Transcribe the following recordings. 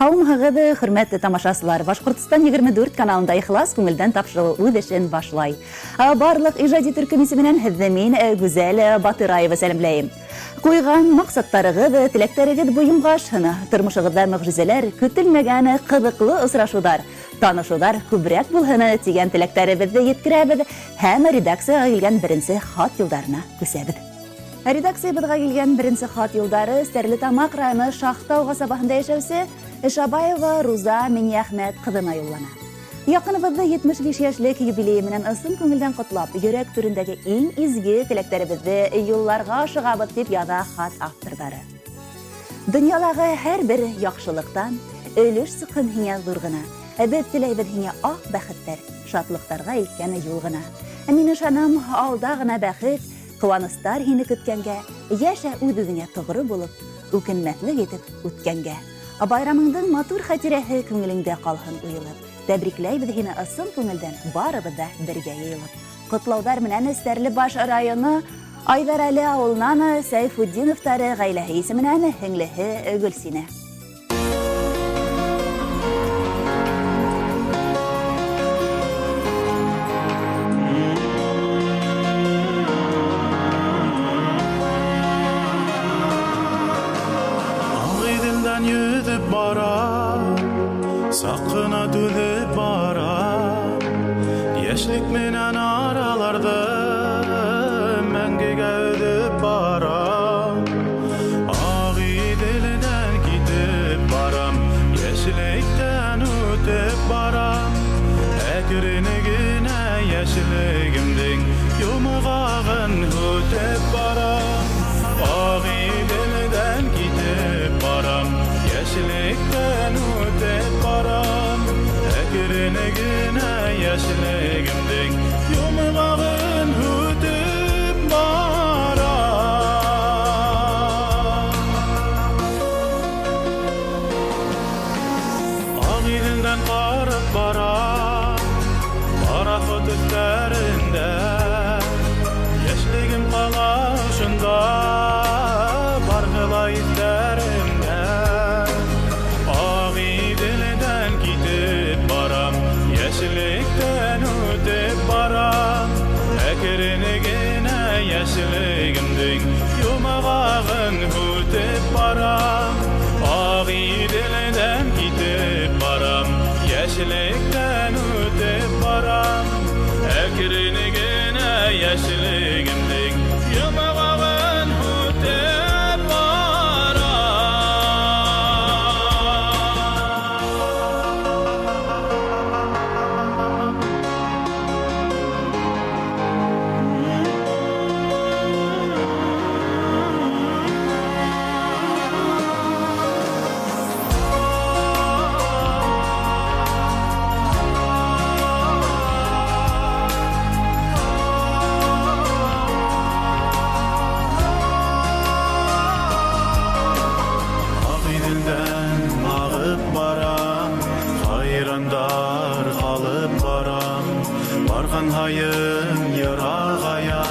Һаумыһығыҙ, хөрмәтле тамашасылар, Башҡортостан 24 каналында ихлас күңелдән тапшырыу үҙ эшен башлай. Барлык ижади төркөм исеменән һеҙҙе мин, Гүзәл Батыраева, сәләмләйем. Ҡуйған маҡсаттарығыҙ, теләктәрегеҙ буйымға ашһын. Тормошығыҙҙа мөғжизәләр, көтөлмәгән ҡыҙыҡлы осрашыуҙар, танышыуҙар күберәк булһын тигән теләктәребеҙҙе еткерәбеҙ һәм редакцияға килгән беренсе хат юлдарына күсәбеҙ. Редакциябыҙға килгән беренсе хат юлдары Стәрлетамаҡ районы Шахтау ҡасабаһында йәшәүсе Шабаева Руза Миңәхмәт ҡыҙына юллана. Яҡыныбыҙҙы 75 йәшлек юбилей менән ысын күңелдән ҡотлап, йөрәк түрендәге иң изге теләктәребеҙҙе юлларға ашығабыҙ дип яҙа хат авторҙары. Донъялағы һәр бер яҡшылыҡтан өлөш сыҡһын һиңә ҙур ғына. Беҙ теләйбеҙ һиңә аҡ бәхеттәр, шатлыҡтарға илткән юл ғына. Мин ышанам, алда ғына бәхет, ҡыуаныстар һине көткәнгә, йәшә үҙ-үҙеңә тоғро булып, үкенмәҫлек итеп үткәнгә. Байрамыңдың матур хәтирәһе күңелеңдә ҡалһын уйылып. Тәбрикләйбеҙ һине ысын күңелдән, барыбыҙ да бергә йыйылып. Ҡотлауҙар менән Стәрлебаш районы Айҙарәле ауылынан Сәйфутдиновтары ғаиләһе исеменән һеңлеһе Гөлсинә. Yüzüp bara, sakına dönüp bara, yaşlık menen aralarda mengege ödüp bara. Ağı dilinden gidip baram, yaşlıktan ötüp baram. Ekrini güne yaşlığımdın yumağın ötüp baram. Ağı dilinden gidip baram, yaşlıktan ötüp baram. Ekrini güne yaşlığımdın yumağın ötüp baram. Ağilinden qarıp baram, paraxot üstlerinde. Yaşlığım qalaşında, barğıla itlerinde. Ağilinden gidip baram, yaşlıktan ötüp baram. Ekrini güne yaşlığımdın yumağın ötüp baram. Ağilinden gidip baram, yaşlıktan ötüp baram. Ekrini güne yaşlığımdın yumağın ötüp hayım yırağaya,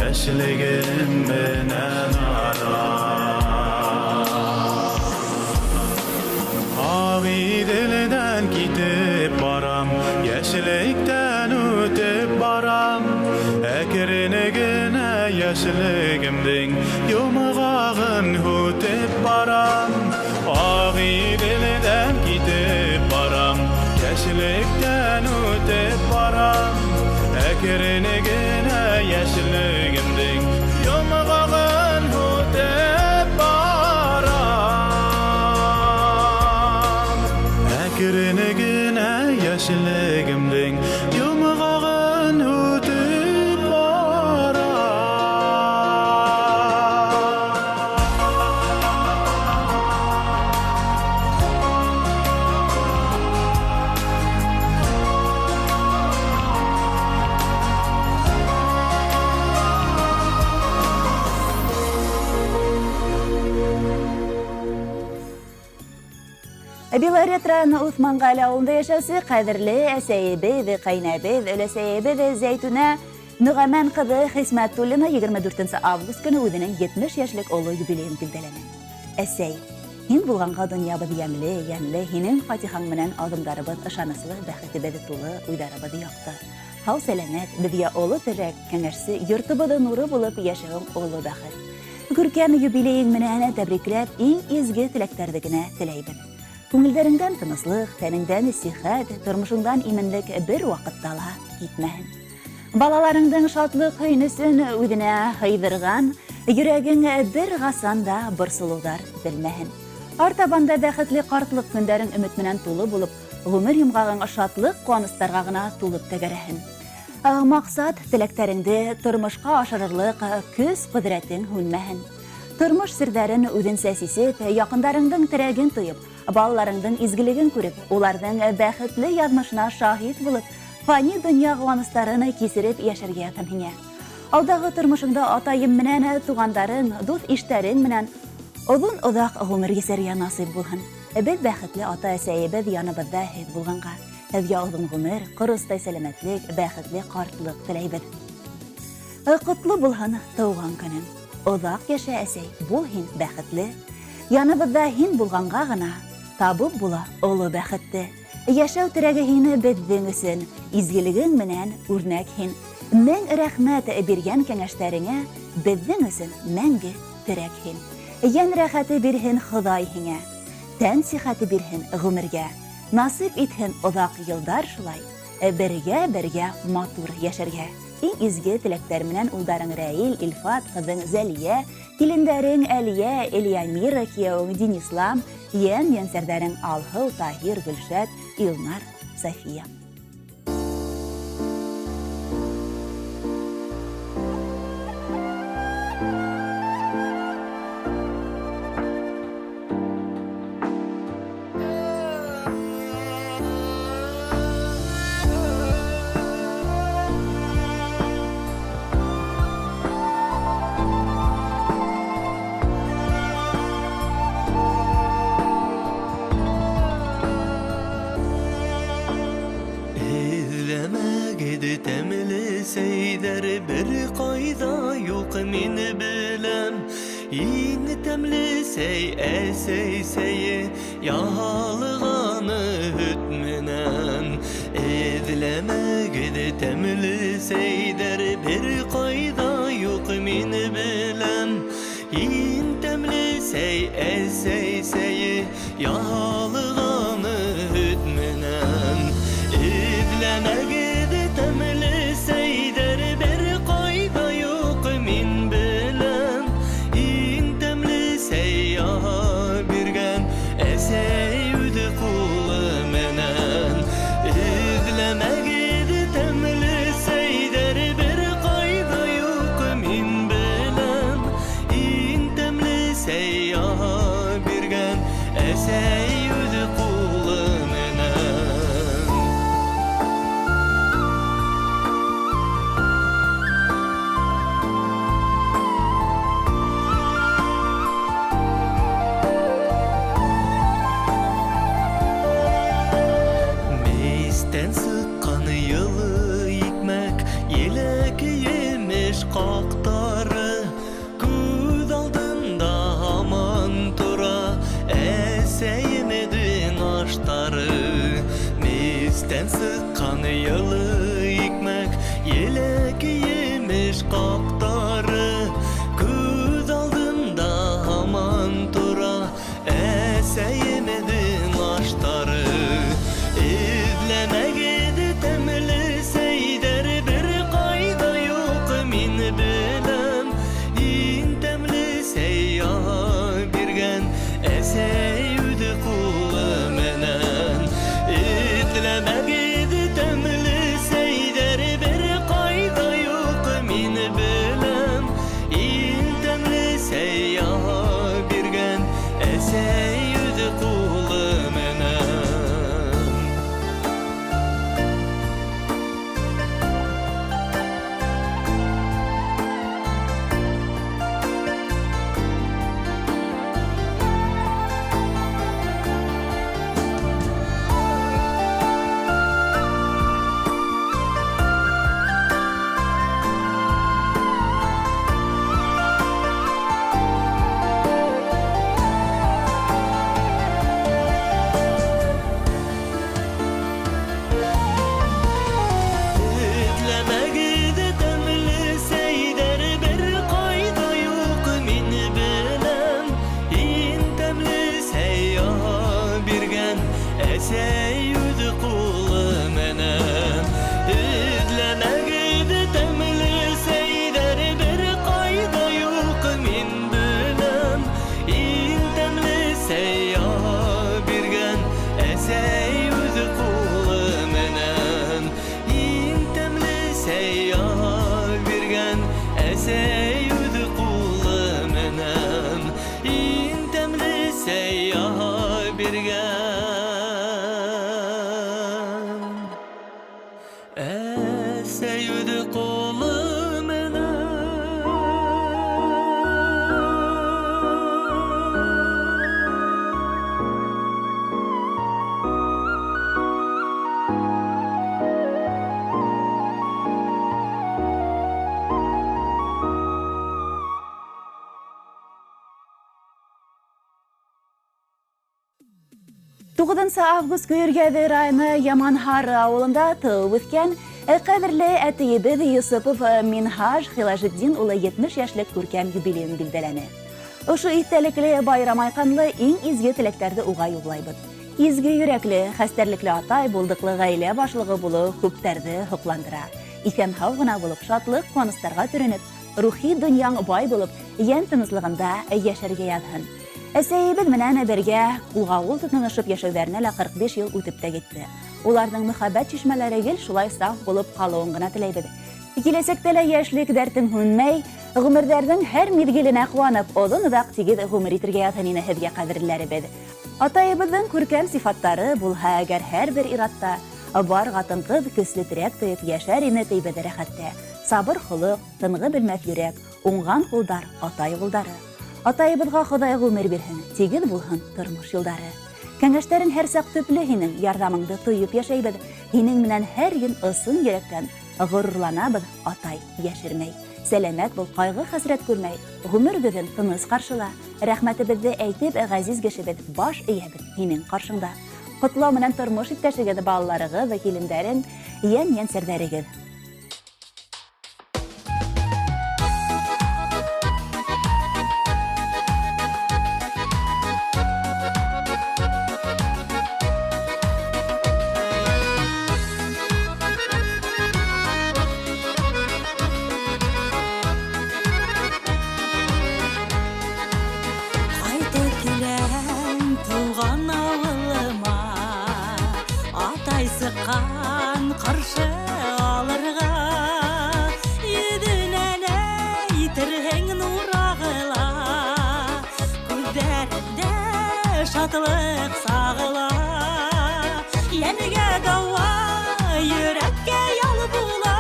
yaşlığım menen ara. Ağı dilinden gidip baram, yaşlıktan ötüp baram. Ekrini güne yaşlığımdın yumağın ötüp baram. Ağı dilinden gidip baram, yaşlıktan ötüp baram. Ekrini güne yaşlığımdın yumağın ötüp baram. Ekrini güne yaşlığımdın yumağın ötüp baram. Белорет районы Уҫманғали ауылында йәшәүсе ҡәҙерле әсәйебеҙ, ҡәйнәбеҙ, өләсәйебеҙ Зәйтүнә Нөғәмән ҡыҙы Хисмәтуллина 24 август көнө үҙенең 70 йәшлек оло юбилейын билдәләне. Әсәй, Һин булганга дөньябыз ямьле, һинең фатихаң менән адымдарыбыз ышаныслы, бәхетебез тулы, уйдарыбыз якты. Һау сәламәт, безгә олы теләк, кәңәшсе, йортыбыз нуры булып яшәүең олы бәхет. Күркәм юбилеең менән тәбрикләп, иң изге теләкләрне генә теләйбез. Күңелдәреңдән тыныслык, тәнеңдән сихәт, тормышыңдан именлек бер вакытта ла китмәһен. Балаларыңдың шатлык һөйнесен үҙенә һыйдырган, йөрәгең бер гасанда борсылудар белмәһен. Артабанда бәхетле картлык көндәрең өмет менән тулы булып, гомер йомгагың шатлык, куанычларга гына тулып тәгәрәһен. Максат, теләктәреңде тормышка ашырырлык көс кудрәтең һүнмәһен. Тормыш сирдәрен үҙенсә сисеп, якындарыңдың терәген тоеп, балаларыңдың изгелеген күреп, уларның бәхетле яҙмышына шаһит булып, фани дөнья куанычларын кисереп яшәргә тәмһиңә. Алдагы тормышыңда атайым менән тугандарың, дуҫ-иштәрең менән оҙон оҙаҡ ғүмер кисәргә насип булһын. Беҙ бәхетле ата-әсәйебеҙ яныбыҙҙа һеҙ булғанға, һеҙгә оҙон ғүмер, ҡоростай сәләмәтлек, бәхетле ҡартлык теләйбеҙ. Ҡотло булһын тыуған көнөң. Оҙаҡ йәшә, әсәй, бул һин бәхетле. Яныбыҙҙа һин булғанға ғына табып була оло бәхетте. Йәшәү терәге һине беҙҙең өсөн, изгелегең менән үрнәк һин. Мең рәхмәт биргән кәңәштәреңә, беҙҙең өсөн мәңге терәк һин. Йән рәхәте бирһен Хоҙай һиңә, тән сихәте бирһен ғүмергә, насип итһен оҙаҡ йылдар шулай, бергә матур йәшәргә. Иң изге теләктәр менән улдарың Рәил, Илфат, ҡыҙың Зәлиә, килендәрең Әлиә, Эльямира, кейәүең Динислам, йән-йәнсәрҙәрең Алһыу, Таһир, Гөлшәт, Илнар, Сафия. Bir qayda yoq min biləm İni təmli sey əsey seyi Yahalığanı hütmünəm Edləmə gidi təmli seyder Bir qayda yoq min biləm İni təmli sey əsey seyi Yahalığanı hütmünəm Edləmə gidi təmli seyder Sıqqan yalı ikmek Yelek yemiş kaptarı Göz aldında aman tura Eseyemedin aştarı İzleme gidi temli seyder Bir kayda yok min bilem İn temli seyyah birgen Eseyüdü kulu menen İzleme gidi temli seyder Bir kayda yok min bilem Әсәй үді құлы мәнәм Үдленәгеді тәмілі сәйдәр бір қайда юқ мен білім Ең тәмілі сәйя берген Әсәй үді құлы мәнәм Ең тәмілі сәйя берген Әсәй үді құлы мәнәм Ең тәмілі сәйя берген Әсәйүді қолы Туғыдынса август көйіргәді райны Яманхар ауылында тыуып өткен қадірлі әтейбіз Юсупов Минхаж Хилажиддин улы 70 яшьлек күркәм юбилейын билдәләне. Ошу истәлекле байрам айқанлы иң изге теләктәрді уға юлайбыз. Изге йөрәкле, хәстәрлекле атай булдыклы гаилә башлыгы булу күптәрді хупландыра. Исән һау гына булып шатлык, куаныстарга төренеп, рухи дөньяң бай булып, ян тыныслыгында яшәргә язһын. Әсәйебез менән бергә кулга-кул тотынышып яшәүләренә 45 ел үтеп тә китте. Уларның мөхәббәт чишмәләре гел шулай саф булып калуын гына теләйбез. Киләсәктә лә яшьлек дәртен һүнмәй, гомердәрнең һәр мизгеленә куанып, озын-озак тигез гомер итәргә язһын һезгә кадерләребез. Атайыбызның күркәм сифаттары булһа әгәр һәрбер иратта бар хатын-кыз көслетрәк тоеп яшәр ине тәйбәдә рәхәттә. Сабыр холык, тынгы белмәс йөрәк, уңган кулдар атай улдары. Атайыбызга Ходай гомер бирһен, тигез булһын тормыш юлдары. Кәңәшләрен һәр сак төпле һинең, ярдәмеңдә тоеп яшәйбез. Һинең менән һәр ген ысын йөрәктән горурланабыз, атай яшермәй. Сәламәт бул, кайгы хәсрәт күрмәй, гомергезен тыныс каршыла. Рәхмәтебезне әйтеп, газиз кешебез баш иябез һинең каршыңда. Котлау менән тормыш иптәшегез, балаларыгыз, килендәрен, ян сәрдәрегез. Сыққан қаршы алырға Едінен әйтірген нұрағыла Көздерінде шатылық сағыла Еніге дауа үйрекке ял бұла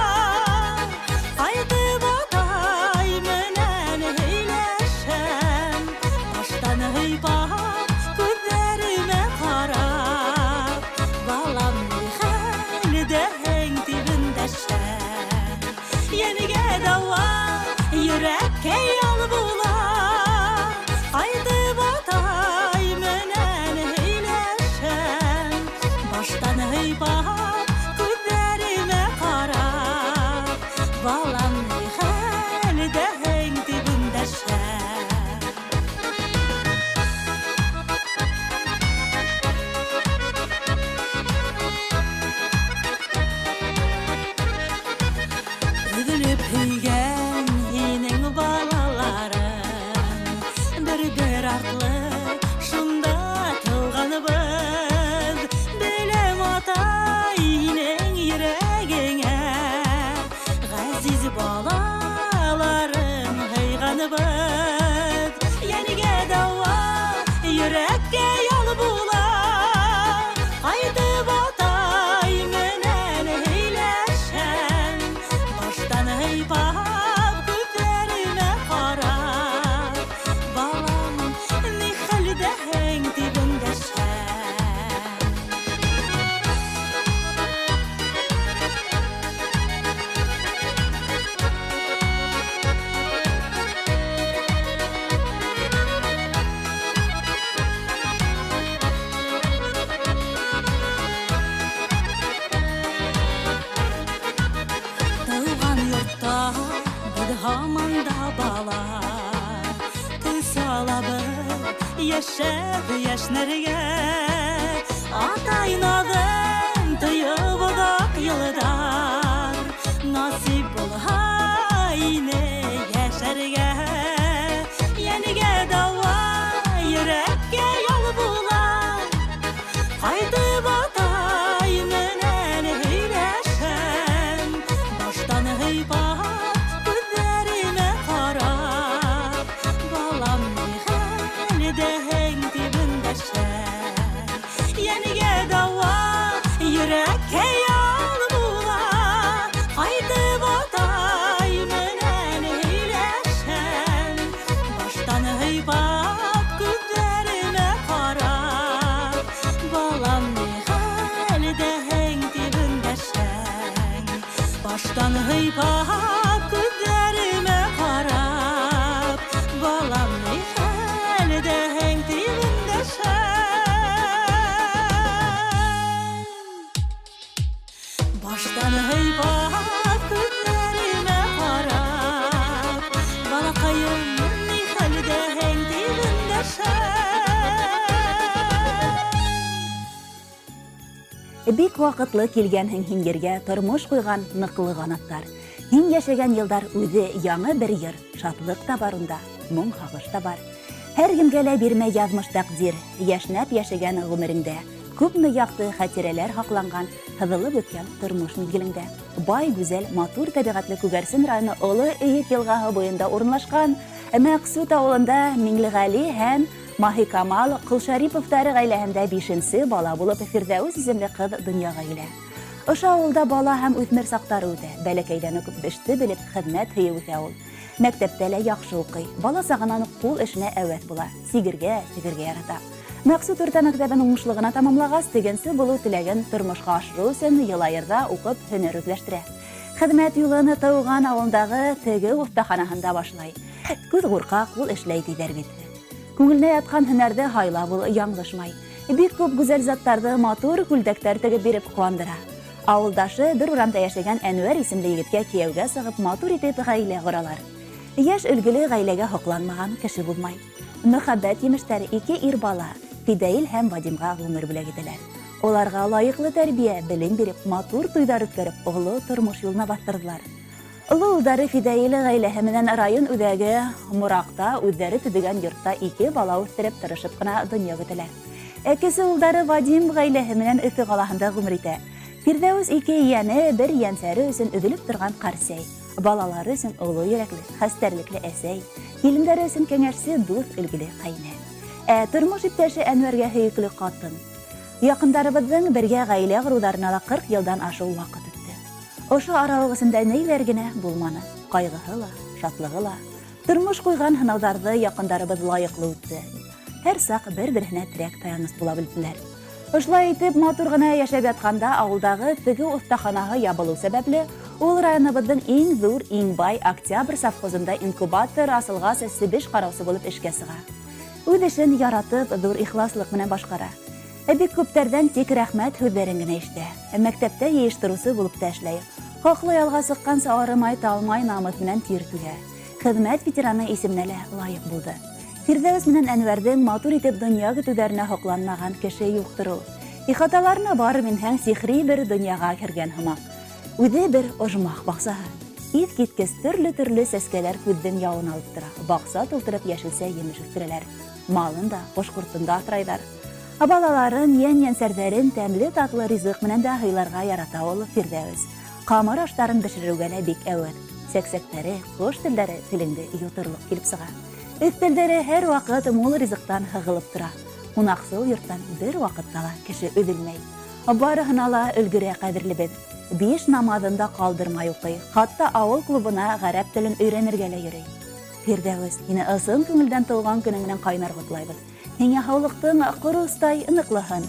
Қайтып атай менен үйлешім Баштан ұйпап көздеріме қарап Балам Yeniге dava yürekке yal bula Qaytıb atay menən eyləşəm Baştan hıybap gözlərimə qarab Balam xəldə həng dibindəşəm Üzülüp hüygen yinin balaların Bir artlı şunda tılganıbız Bilem atay yinin yüreğine Gaziz balaların heyganıbız Yenige dava yürekke yol bula Qaytıb atay menən eyləşəm Baştan hıybap gözlerime qarab Balam ne halde həng dibindəşəm Hamanda bala Kız alabı yaşar yaşlarıya Ataynadım tıyıp odak yıldan Nasip bulha yine yaşarga Yenige dava yürekge yol bulan Kaydı batay menen heyleşen Baştan heybat gözlerime karab Balam nihal deheng dibindeşen Yenige dava yürekge yol bulan Kaydı batay menen heyleşen Baştan heybat gözlerime karab Balam nihal deheng dibindeşen Baştan heybat gözlerime karab Balam nihal deheng dibindeşen Baştan heybat gözlerime karab Balakayım nihal deheng dibindeşen Бик вакытлы килгән һиңгергә тормыш куйган ныклы ганаттар. Һин яшәгән елдар үзе яңа бер йыр, шатлык та бар унда, моң хагыш та бар. Һәр кемгә лә бирмә язмыш тәкъдир, яшнәп яшәгән гомереңдә. Күпме якты хатирәләр хакланган, һыҙылып үткән тормыш мизгелендә. Бай, гүзәл, матур тәбиғатлы Күгәрсен районы Олы Өйөк елгаһы буенда урынлашкан Мәҡсүт ауылында Миңлеғәли һәм Маһикамал Ҡылшариповтары ғаиләһендә 5-нсе бала булып Фирҙәүс исемле ҡыҙ донъяға килә. Ошо ауылда бала һәм үҫмер саҡтары үтә. Бәләкәйҙән үк эште белеп, хеҙмәт һөйө үҫә ул. Мәктәптә лә яҡшы уҡый. Бала сағынан уҡ ҡул эшенә әүәҫ була. Сигергә, тегергә ярата. Мәҡсүт урта мәктәбен уңышлы гына тамамлағас, тегенсе булыу теләген тормошҡа ашырыу өсөн Йылайырҙа уҡып һөнәр үҙләштерә. Хеҙмәт юлын тыуған ауылдағы теге оҫтаханаһында башлай. Күҙ ҡурҡаҡ, ул эшләй тиҙәр бит. Күңеленә ятҡан һөнәрҙе һайлап ул яңлышмай. Бик күп гүзәл заттарҙы матур күлдәктәр тегеп биреп ҡыуандыра. Ауылдашы бер урамда йәшәгән Әнүәр исемле егеткә кейәүгә сығып матур итеп ғаилә ҡоралар. Йәш өлгөлө ғаиләгә һоҡланмаған кеше булмай. Мөхәббәт емештәре 2 ир бала, Фидаил һәм Вадимға ғүмер бүләк ителәр. Оларға лайыҡлы тәрбиә, белем биреп, матур туйҙар үткәреп, оло тормош юлына баҫтырҙылар. Оло улдары Фидаил ғаиләһе менән район үҙәге Мораҡта үҙҙәре төҙөгән йортта 2 бала үҫтереп, тырышып ҡына донъя көтәләр. Кесе улдары Вадим ғаиләһе менән Өфө ҡалаһында ғүмер итә. Фирҙәүс 2 йәне, 1 йәнсәре өсөн өҙөлөп торған ҡарсәй. Балалары өсөн оло йөрәкле, хәстәрлекле әсәй. Килендәре өсөн кәңәшсе, дуҫ, өлгөлө ҡәйнә. Тормош иптәше Әнүәргә һөйөклө ҡатын. Яҡындарыбыҙҙың бергә ғаилә ҡороуҙарына ла 40 йылдан ашыу ваҡыт үтте. Ошо арауыҡ эсендә нәйләр генә булманы. Ҡайғыһы ла, шатлығы ла. Тормош ҡуйған һынауҙарҙы яҡындарыбыҙ лайыҡлы үтте. Һәр саҡ бер-береһенә терәк таяныс була белделәр. Ошолай итеп, матур ғына йәшәп ятҡанда ауылдағы теге оҫтаханаһы ябылыу сәбәпле, ул районыбыҙҙың иң ҙур, иң бай Октябрь совхозында инкубатор асылғас себеш ҡараусы булып эшкә сыға. Үҙ эшен яратып, ҙур ихласлыҡ менән башҡара. Бик күптәрҙән тик рәхмәт һүҙҙәрен генә ишетә. Мәктәптә йыйыштырыусы булып та эшләй. Хаҡлы ялға сыҡҡанса арымай, талмай намыҫ менән тир түгә. Хеҙмәт ветераны исеменә лә лайыҡ булды. Фирҙәүс менән Әнүәрҙең матур итеп донъя көтөүҙәренә һоҡланмаған кеше юҡтыр ул. Ихаталарына барып инһәң, сихри бер донъяға кергән һымаҡ. Үҙе бер ожмах баҡсаһы. Иҫ киткес төрлө-төрлө сәскәләр күҙҙең яуын алып тора. Баҡса тултырып йәшелсә емеш үҫтерәләр. Малын да, ҡош-ҡортон да аҫрайҙар. Балаларын, йән-йәнсәрҙәрен тәмле татлы ризыҡ менән дә һыйларға ярата ул Фирҙәүс. Ҡамыр аштарын бешереүгә лә бик әүәҫ. Сәксәктәре, ҡош телдәре телеңде йоторлоҡ килеп сыға. Өҫтәлдәре һәр ваҡыт мул ризыҡтан һығылып тора. Ҡунаҡсыл йорттан бер ваҡытта ла кеше өҙөлмәй. Барыһына ла өлгөрә ҡәҙерлебеҙ. 5 намаҙын да ҡалдырмай уҡый. Хатта ауыл клубына ғәрәп телен өйрәнергә лә йөрөй. Фирҙәүс, һине ысын күңелдән тыуған көнөң менән ҡайнар ҡотлайбыҙ. Һиңә һаулыҡтың ҡоростай ныҡлыһын,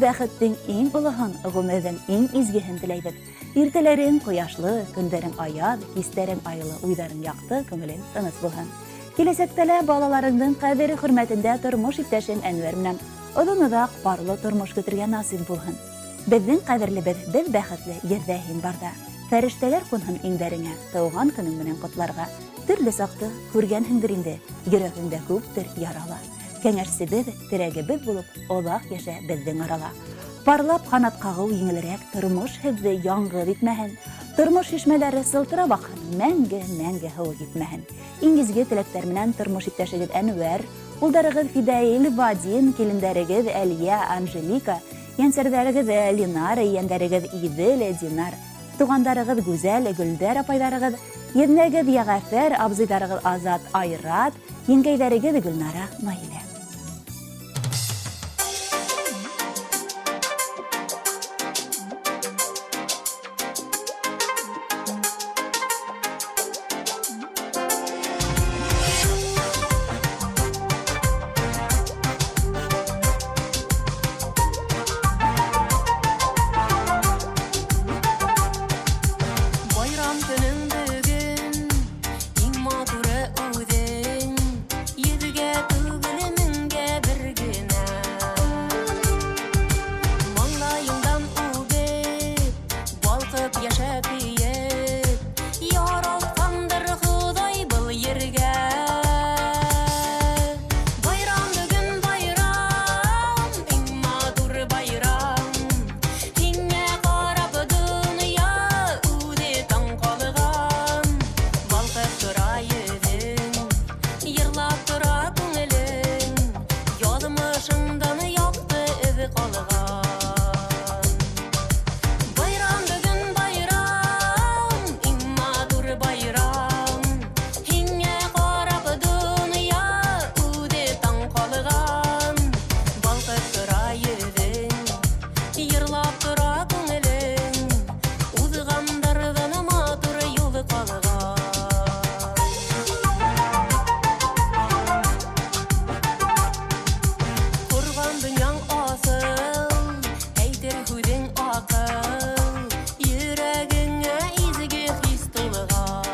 бәхеттең иң олоһон, ғүмерҙең иң изгеһен теләйбеҙ. Иртәләрең ҡояшлы, көндәрең аяҙ, кистәрең айлы, уйҙарың яҡты, күңелең тыныс булһын. Киләсәктә лә балаларыңдың ҡәҙере хөрмәтендә тормош иптәшең Әнүәр менән оҙон-оҙаҡ парлы тормош көтөргә насип булһын. Беҙҙең ҡәҙерлебеҙ, беҙ бәхетле, ерҙә һин барҙа. Фәрештәләр ҡунһын иңдәреңә, тыуған көнөң менән ҡотларға. Төрлө саҡты күргәнһеңдер инде, йөрәгеңдә күптер ярала. Кәңәшсебеҙ, терәгебеҙ булып, оҙаҡ йәшә беҙҙең арала. Parlap kanat kağıv yеңелрәк тормыш һеҙҙе яңғыҙ итмәһен. Тормыш шишмәләре сылтырап аҡһын, мәңге һыуы китмәһен. Иң изге теләктәр менән тормыш иптәшегеҙ Әнүәр, улдарығыҙ Фидаил, Вадим, килендәрегеҙ Әлиә, Анжелика, йәнсәрҙәрегеҙ Линара, йәндәрегеҙ Иҙел, Динар, туғандарығыҙ Гүзәл, Гөлдәр апайҙарығыҙ, еҙнәгеҙ Яғәфәр, абзыйҙарығыҙ Азат, Айрат, еңгәйҙәрегеҙ Гөлнара, Наилә. Bayram günün bugün, iң матуры үҙең, йөҙгә түгел меңгә бер генә. Маңлайыңдан үбеп, балҡып йәшәп йөп, яралткандыр Хоҙай был ергә. Байрам бөгөн байрам, иң матур байрам, һиңә ҡарап донъя үҙе таң ҡалған. Балҡып тора йөҙөң, йырлап тора күңелең, яҙмышыңдан яҡты эҙ ҡалған. Байрам бөгөн байрам, иң матур байрам, һиңә ҡарап донъя үҙе таң ҡалған. Балҡып тора йөҙөң, йырлап тора күңелең, уҙғандарҙан матур юл ҡалған. Ҡорған донъяң асыл, әйтер һүҙең аҡыл, йөрәгеңә изге хис тулған.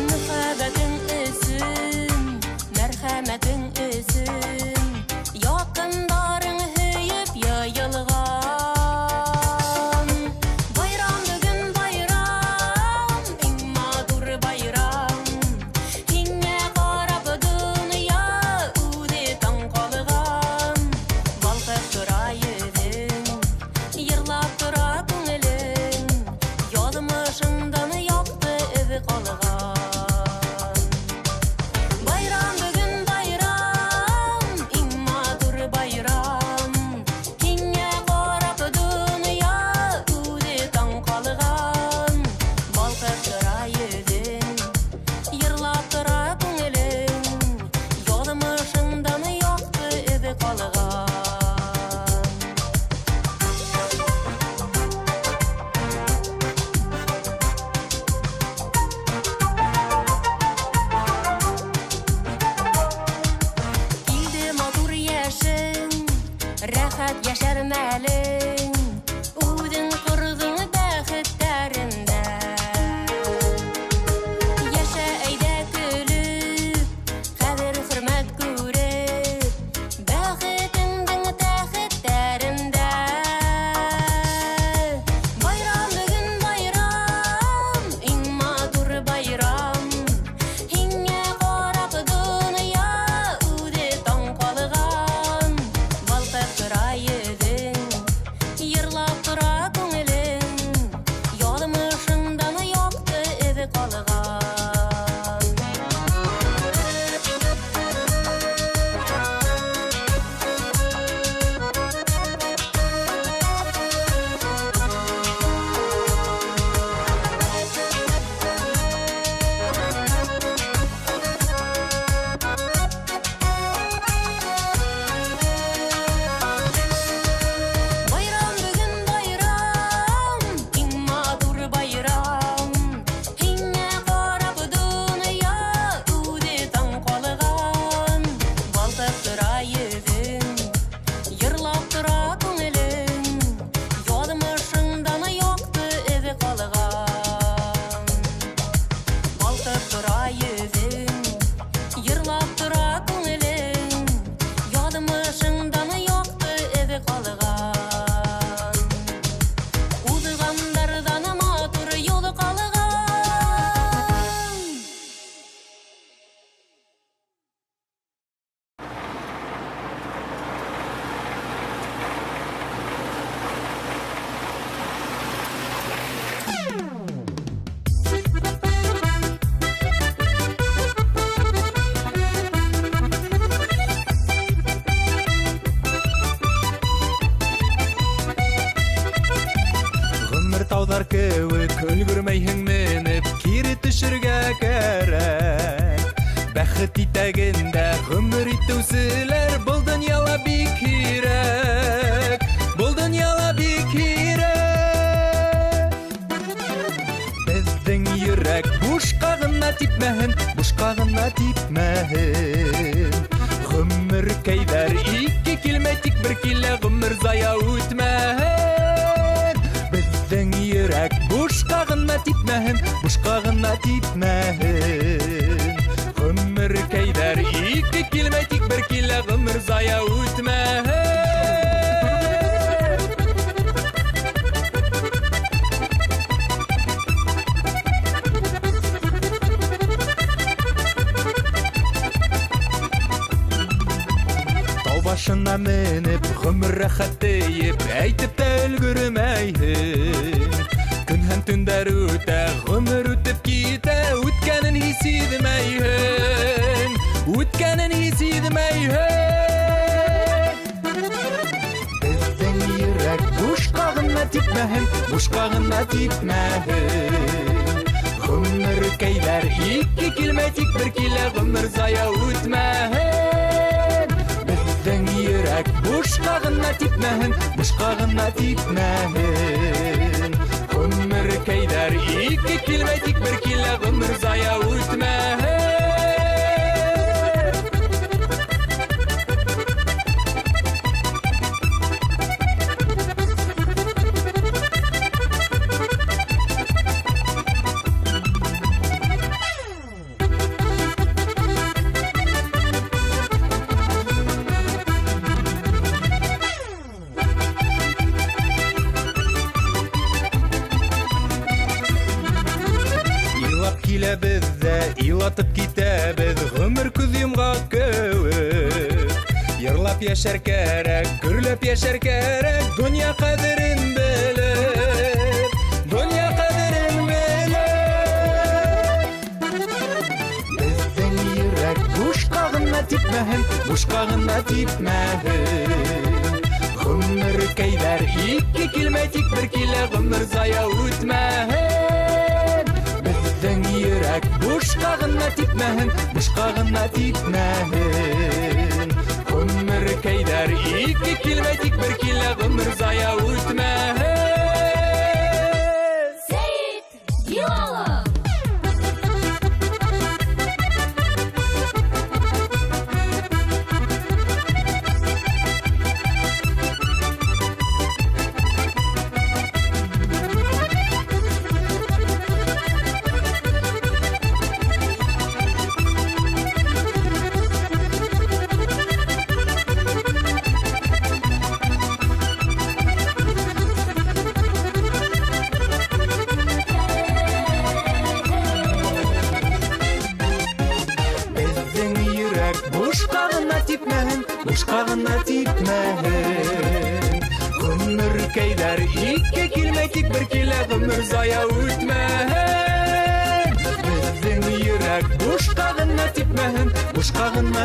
Мөхәббәтең өсөн, мәрхәмәтең өсөн, яҡындарың һөйөп йыйылған. Байрам бөгөн байрам, иң матур байрам, һиңә ҡарап донъя үҙе таң ҡалған. Балҡып тора йөҙөң, йырлап тора күңелең, яҙмышыңдан яҡты эҙ ҡалған. Байрам бөгөн байрам, иң матур байрам, һиңә ҡарап донъя үҙе таң ҡалған. Балҡып тора йөҙөң, йырлап тора күңелең, яҙмышыңдан яҡты эҙ ҡалған. Килде матур йәшең, рәхәт йәшәр мәлең, үҙең ҡорҙоң бәхеттәрендә. Йәшә әйҙә көлөп, ҡәҙер-хөрмәт күреп, бәхетеңдең тәхеттәрендә. Байрам бөгөн байрам, иң матур байрам, һиңә ҡарап донъя үҙе таң ҡалған. Балҡып тора йөҙөң, таудар кеуек өлгірмейхің меніп кері түшірге керек бәхет итәгендә ғұмыр итүсілер бұл дүнияла бик кирәк бұл дүнияла бик кирәк біздің йөрәк бушқа гына типмәһен ғұмыр кәйдәр ике килмәй тик бер килә ғұмыр зая үтмәһен біздің йөрәк бушқа гына типмәһен ғұмыр кәйдәр ике килмәй тик бер килә ғұмыр зая үтмәһен Башына менеп, ғұмыр рәхәт дейіп, әйтіп тә өлгірмәйін. Күн һәм түндәр үтә, ғұмыр үтіп китә, үткәнен хис итмәйін. Бездең йөрәк бушка гына типмәһен. Ғұмыр кәйләр ике килмәй тик бер килә, ғұмыр зая үтмәһен. Біздің йөрәк бушқа гына типмәһен. Ғұмыр кәйдәр ике килмәй тик бер килә, ғұмыр зая үтмәһен. Илатып китәбез ғұмыр күз йомгак кеүек. Йырлап яшәр кәрәк, гөрләп яшәр кәрәк, дөнья кадерен белеп. Бездең йөрәк бушка гына типмәһен. Ғұмыр кәйдәр ике килмәй тик бер килә, ғұмыр зая үтмәһен. Біздің йөрәк бушқа гына типмәһен. Ғұмыр кәйдәр ике килмәй тик бер килә, ғұмыр зая үтмәһен. Сәйит Билалов. Бушқа гына типмәһен. Ғұмыр кәйдәр ике килмәй тик бер килә, ғұмыр зая үтмәһен. Бездең йөрәк бушқа гына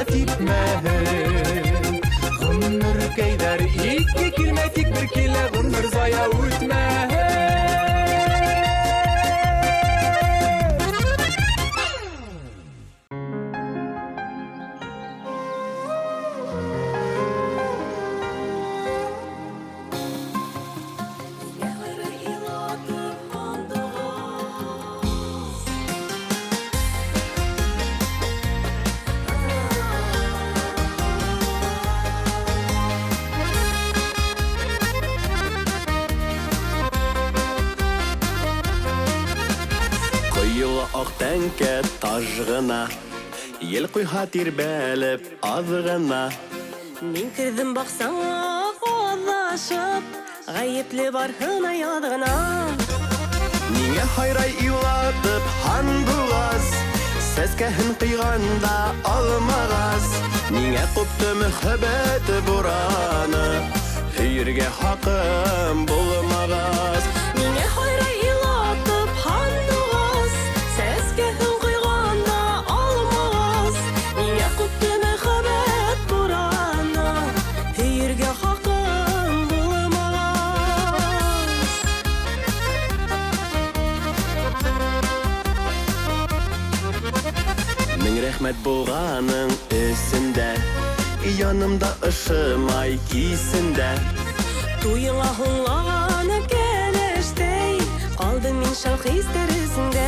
типмәһен. Ғұмыр кәйдәр ике килмәй тик бер килә, ғұмыр зая үтмәһен. Ак тәңкә таж гына, ел куйха тирбәлеп аз гына. Мин кердем баксаңа кулдашып, гаепле барһын аядына. Нигә хайрай илатып һандугас, сәскәһен кыйганда алмагас. Нигә купты мөхәббәт бураны, һөергә хакым булмагас. Нигә хайрай илатып һандугас, сәскәһен кыйганда алмагас. Нигә купты мөхәббәт бураны, һөергә хакым булмагас. Рәхмәт булганың өсендә, янымда ышымай кисендә. Туйыңа һуңлаган кәләштәй, калдым мин шау хистәр эзендә.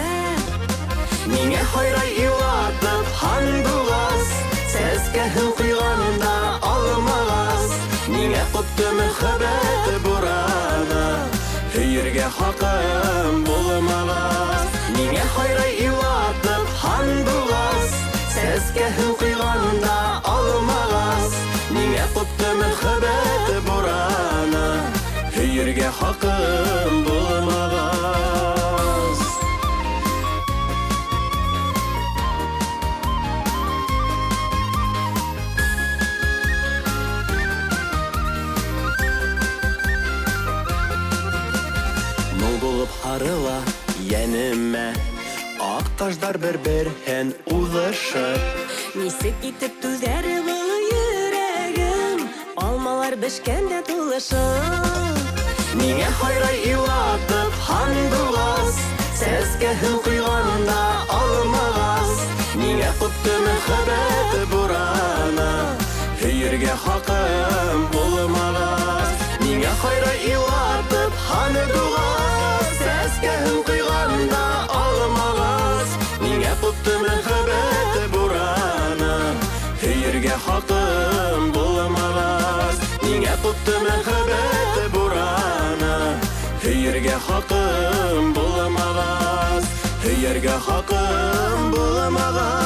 Миңә хайрай илатып һандугас, сәскәһен куйганда алмагас. Миңә купты мөхәббәт бураны, һөергә хакым булмагас. Миңә хайрай илатып һандугас, сәскәһен куйганда алмагас. Миңә купты мөхәббәт бураны, һөергә хакым булмагас. Булып харыла янемә, ак таждар бер-берһен улышып. Нисек итеп түзәр был йөрәгем, алмалар бешкәндә тулышып. Миңә хайрай илатып һандугас, сәскәһен куйганда алмагас. Миңә купты мөхәббәт бураны, һөергә хакым булмагас. Миңә хайрай илатып һандугас, сәскәһен куйганда алмагас. Миңә купты мөхәббәт бураны, һөергә хакым булмагас. Миңә купты мөхәббәт бураны, һөергә хакым булмагас. Һөергә хакым булмагас.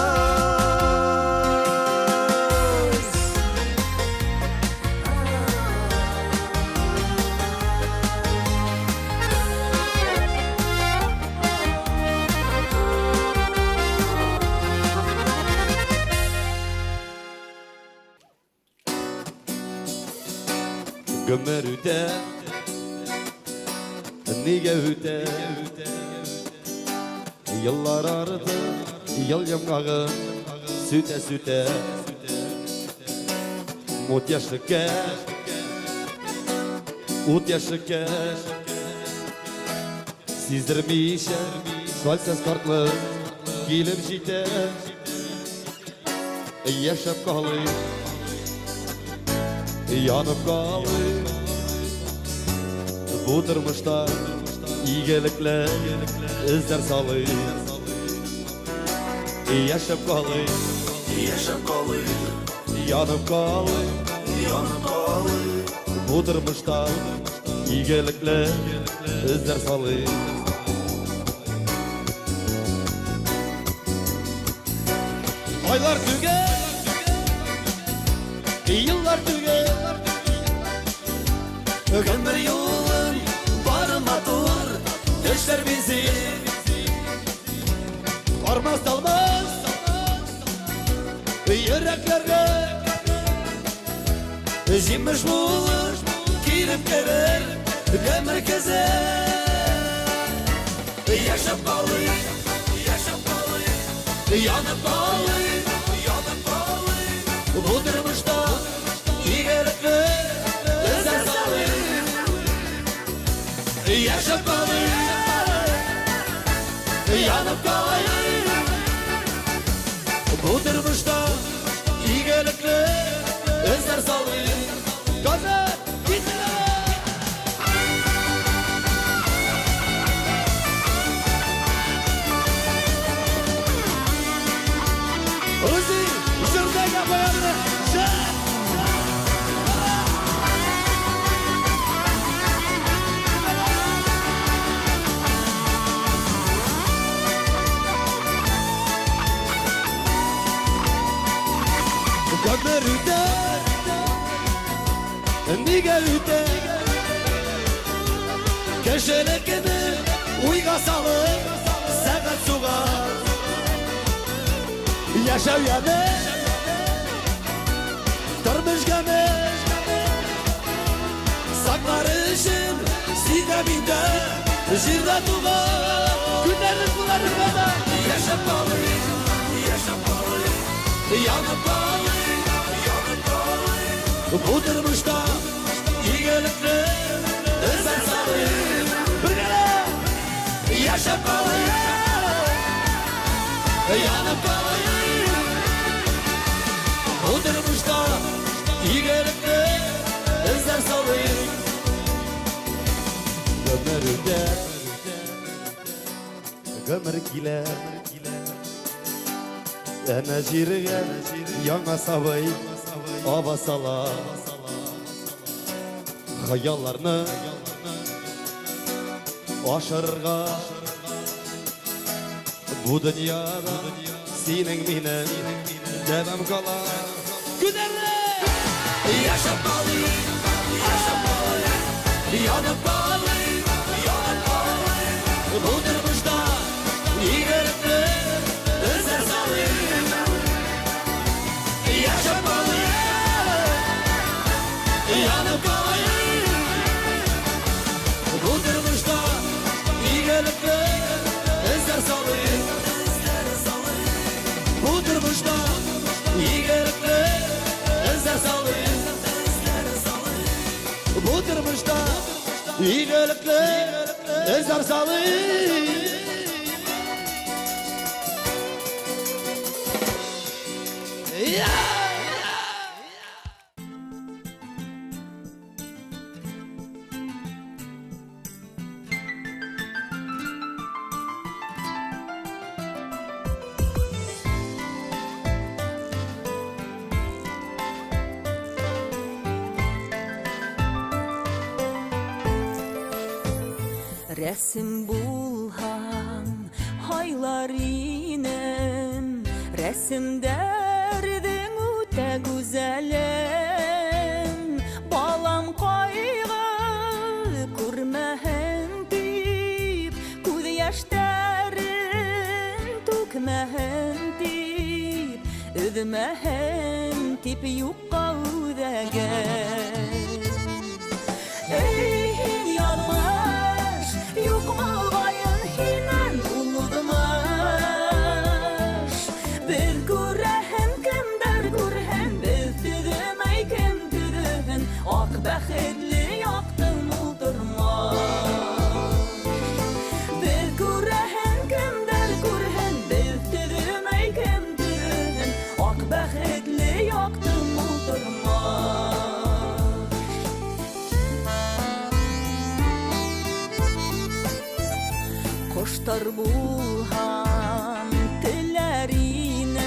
Gömmer üte, nige üte. Yıllar ardı, yıl yamgağı, süte süte. Mut yaşlı keş, ut yaşlı keş. Sizdirmişem, salsız kartlı, gilim jite. Yaşap kalı, yanıp kalı. Bu durmuşta iyilikler izler salır. Yaşap kalı, yanıp kalı. Bu durmuşta iyilikler izler salır. Aylar tüge, yıllar tüge. Ömür yolun barıma dur, düşler bizi. Varmaz dalmaz yüreklerine. Jimmiş bulur, girip gelir ömür keze. Yaşap kalı, yanıp kalı. Bu durmuşta iyilikle özel salır. Yaşap kalı, yanıp kalı. Bu durmuşta iyilikle özel salır. Gaza gitme. Uzi, şuradaki bayanı. Gömmer üte, nige üte. Köşelekini uyga salır, sakat suğa. Yaşav yanı, durmuş gemi. Saklarışın sideminde, jirda tuğa. Günlerin bunları bana. Yaşap kalı, yanıp kalı. Bu durmuşta iyilikle özel salır. Bir kere yaşap kalı, yanıp kalı. salır Gömer giler Ene jirge Yana savay Ava sala Hayallarını Aşırga Bu dünyada Senin minen Devam kala Güderle Yaşamalı Yaşamalı Yanıpalı Yanıpalı Bu durmuşta İyilikli Özer salır Yaşamalı Yanıpalı Bu durmuşta İyilikli Özer salır Bu durmuşta İyilikli Özer salır Bu durmuşta İyilikli Özer salır Resim bulhan haylar inen Resim derdin üte güzelim Balam kaygı kurmehen deyip Göz yaşların tökmehen deyip Ödmehen tip yukka ödegen Ey yanmış Yukma bayın hinen uludmaş Bir gürehen kimder gürehen Biz tüdümey kim tüdühen Ak bəxetli yaktın uldurmaş Bir gürehen kimder gürehen Biz tüdümey kim tüdühen Ak bəxetli yaktın uldurmaş Koştar bulhan tillerinen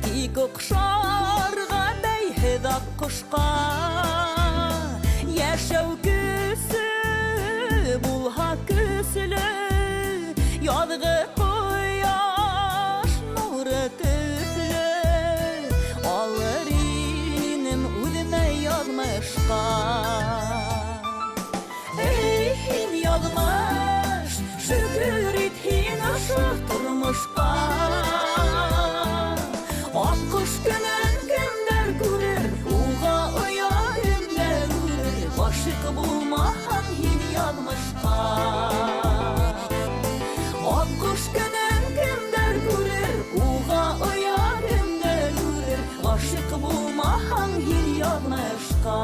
Tik okşarga beyhedak kuşka Yaşav küsü bulha küsülü Yadgı koyaş nuru tüslü Alır inim udme yazmışka Ey hin yazmış Şükür et hin aşık durmuşka Ak kuş günen kimler görür Uğa uyar kimler görür Aşık bulmahan hin yazmışka Ak kuş günen kimler görür Uğa uyar kimler görür Aşık bulmahan hin yazmışka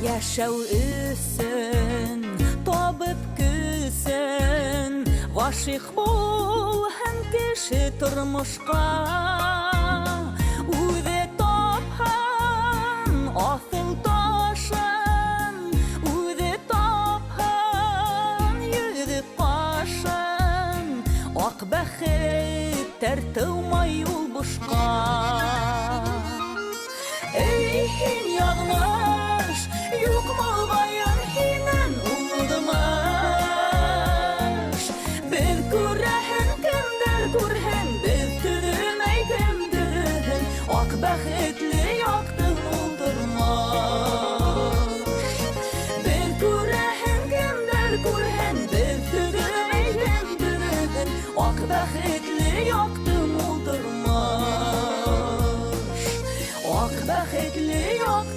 Yaşav üsün, tabıp küsün Vaşık bulhan kişi turmuşka Ude taphan, asıl taşın Ude taphan, yüzü kaşın Ak bəxet tertılmay yol boşka Ey hin yağmış Yukma bayan hinen uldamaş Bir kurehen kimder kurhen Biz tüdümey kim tüdühen Ak bəxetli yaktın uldurmaş Bir kurehen kimder kurhen Biz tüdümey kim tüdühen Ak bəxetli yaktın uldurmaş Ak bəxetli yaktın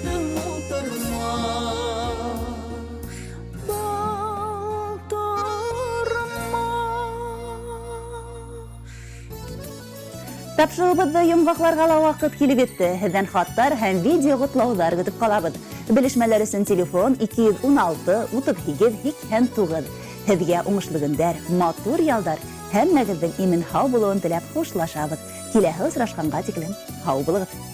Тапшырыбызды йомгакларга ла вакыт килеп етте. Һездән хаттар һәм видео котлаулар көтеп калабыз. Белешмәләр өчен телефон 216 38 89. Һезгә уңышлы көндәр, матур ялдар, һәммәгезнең имен-хау булуын теләп хушлашабыз. Киләһе очрашканга тиклем һау булыгыз.